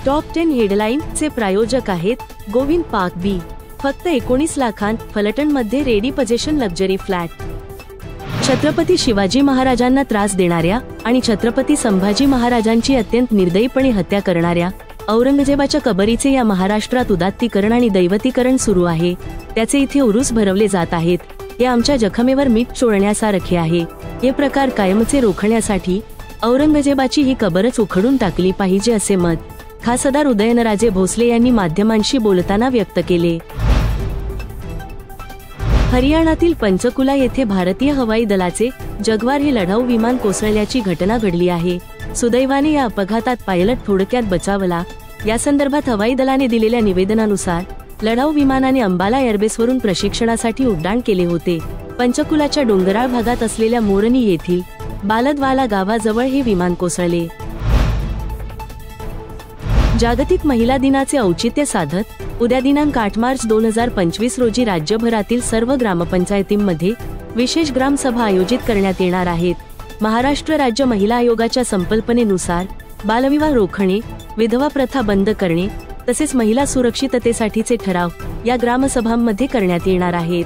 Top 10 हेडलाईनचे प्रायोजक आहेत Govind park B. फक्त 19 लाखांत फलटणमध्ये ready position luxury flat. Chhatrapati Shivaji महाराजांना त्रास देणाऱ्या आणि छत्रपती संभाजी महाराजांची अत्यंत निर्दयीपणे हत्या करणाऱ्या औरंगजेबाच्या कबरीचे या महाराष्ट्रात उदात्तीकरण आणि दैवतीकरण सुरू आहे. त्याचे इथे उरूस भरवले जात आहेत. हे आमच्या जखमेवर मीठ चोळण्यासारखे आहे. हे प्रकार कायमचे रोखण्यासाठी औरंगजेबाची ही कबरच उखडून टाकली पाहिजे असे मत खासदार उदयनराजे भोसले यांनी माध्यमांशी बोलताना व्यक्त केले. हरियाणातील पंचकुला येथे भारतीय हवाई दलाचे जगवार हे लढाऊ विमान कोसळल्याची घटना घडली आहे. सुदैवाने या अपघातात पायलट थोडक्यात बचावला. या संदर्भात हवाई दलाने दिलेल्या निवेदनानुसार लढाऊ विमानाने अंबाला एअरबेसवरून प्रशिक्षणासाठी उड्डाण केले होते. पंचकुलाच्या डोंगराळ भागात असलेल्या मोरनी येथील बालदवाला गावाजवळ हे विमान कोसळले. जागतिक महिला दिनाचे औचित्य साधत उद्या दिनांक 8 मार्च 2025 रोजी राज्यभरातील सर्व ग्रामपंचायतींमध्ये विशेष ग्रामसभा आयोजित करण्यात येणार आहेत. महाराष्ट्र राज्य महिला आयोगाच्या संकल्पनेनुसार बालविवाह रोखणे, विधवा प्रथा बंद करणे तसेच महिला सुरक्षिततेसाठीचे ठराव या ग्रामसभांमध्ये करण्यात येणार आहेत.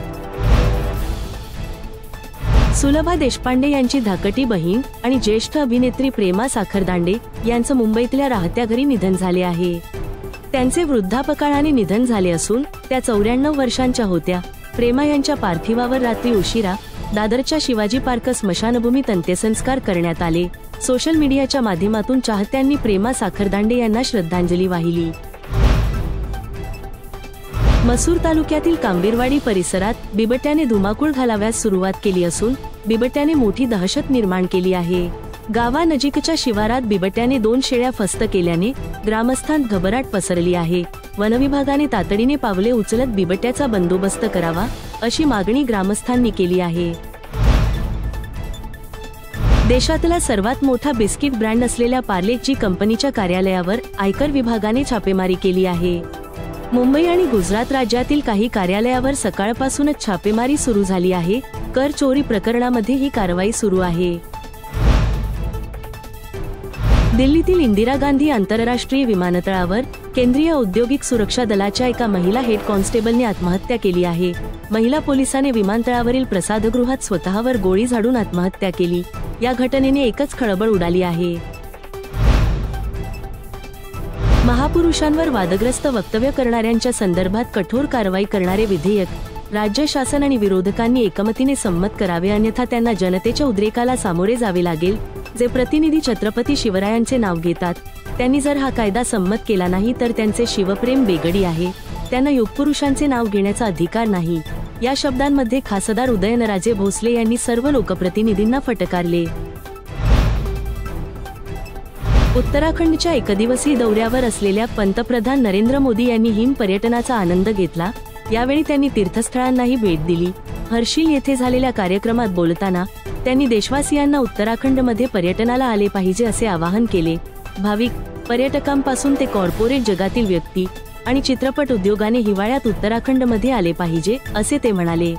सुलभा देशपांडे यांची धाकटी बहीण आणि ज्येष्ठ अभिनेत्री प्रेमा साखरदांडे यांचं मुंबईतल्या राहत्या घरी निधन झाले आहे. त्यांचे वृद्धापकाळाने निधन झाले असून त्या 94 वर्षांच्या होत्या. प्रेमा यांच्या पार्थिवावर रात्री उशिरा दादरच्या शिवाजी पार्क स्मशानभूमीत अंत्यसंस्कार करण्यात आले. सोशल मीडियाच्या माध्यमातून चाहत्यांनी प्रेमा साखरदांडे यांना श्रद्धांजली वाहिली. मसूर तालुक्यातील कांबीरवाडी परिसरात बिबट्याने धुमाकूळ घालाव्यास सुरुवात केली असून बिबट्याने मोठी दहशत निर्माण केली आहे. गावानजीकच्या शिवारात बिबट्याने 2 शेळ्या फस्त केल्याने ग्रामस्थांत घबराट पसरली आहे. वनविभागाने तातडीने पावले उचलत बिबट्याचा बंदोबस्त करावा अशी मागणी ग्रामस्थांनी केली आहे. देशातला सर्वात मोठा बिस्किट ब्रँड असलेल्या पार्ले-जी कंपनीच्या कार्यालयावर आयकर विभागाने छापेमारी केली आहे. मुंबई आणि गुजरात राज्यातील काही कार्यालयावर सकाळपासूनच छापेमारी सुरू झाली आहे. कर चोरी प्रकरणामध्ये ही कारवाई सुरू आहे. दिल्लीतील इंदिरा गांधी आंतरराष्ट्रीय विमानतळावर केंद्रीय औद्योगिक सुरक्षा दलाच्या एका महिला हेड कॉन्स्टेबलने आत्महत्या केली आहे. महिला पोलिसाने विमानतळावरील प्रसादगृहात स्वतःवर गोळी झाडून आत्महत्या केली. या घटनेने एकच खळबळ उडाली आहे. महापुरुषांवर वादग्रस्त वक्तव्य करणाऱ्यांच्या संदर्भात कठोर कारवाई करणारे विधेयक राज्य शासन आणि विरोधकांनी एकमतीने संमत करावे, अन्यथा त्यांना जनतेच्या उद्रेकाला सामोरे जावे लागेल. जे प्रतिनिधी छत्रपती शिवरायांचे नाव घेतात त्यांनी जर हा कायदा संमत केला नाही तर त्यांचे शिवप्रेम बेगडी आहे. त्यांना युगपुरुषांचे नाव घेण्याचा अधिकार नाही. या शब्दांमध्ये खासदार उदयनराजे भोसले यांनी सर्व लोकप्रतिनिधींना फटकारले. उत्तराखंडच्या एकदिवसीय दौऱ्यावर असलेल्या पंतप्रधान नरेंद्र मोदी यांनी हिम पर्यटनाचा आनंद घेतला. यावेळी त्यांनी तीर्थस्थळांनाही भेट दिली. हर्षिल येथे झालेल्या कार्यक्रमात बोलताना त्यांनी देशवासियांना उत्तराखंडमध्ये पर्यटनाला आले पाहिजे असे आवाहन केले. भाविक पर्यटकांपासून ते कॉर्पोरेट जगातील व्यक्ती आणि चित्रपट उद्योगाने हिवाळ्यात उत्तराखंडमध्ये आले पाहिजे असे ते म्हणाले.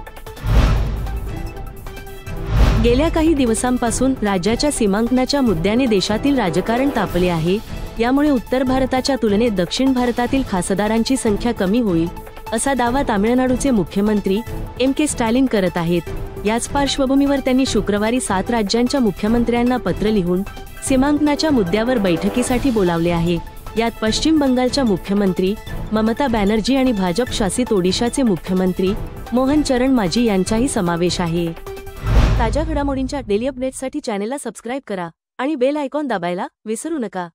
गेल्या काही दिवसांपासून राज्याच्या सीमांकनाच्या मुद्द्याने देशातील राजकारण तापले आहे. यामुळे उत्तर भारताच्या तुलनेत दक्षिण भारतातील खासदारांची संख्या कमी होईल असा दावा तामिळनाडूचे मुख्यमंत्री M.K. स्टॅलिन करत आहेत. याच पार्श्वभूमीवर त्यांनी शुक्रवारी 7 राज्यांच्या मुख्यमंत्र्यांना पत्र लिहून सीमांकनाच्या मुद्द्यावर बैठकीसाठी बोलावले आहे. यात पश्चिम बंगालच्या मुख्यमंत्री ममता बॅनर्जी आणि भाजप शासित ओडिशाचे मुख्यमंत्री मोहन चरण मांझी यांचाही समावेश आहे. ताज्या घडामोडींच्या डेली अपडेट्ससाठी चॅनेलला सबस्क्राईब करा आणि बेल आयकॉन दाबायला विसरू नका.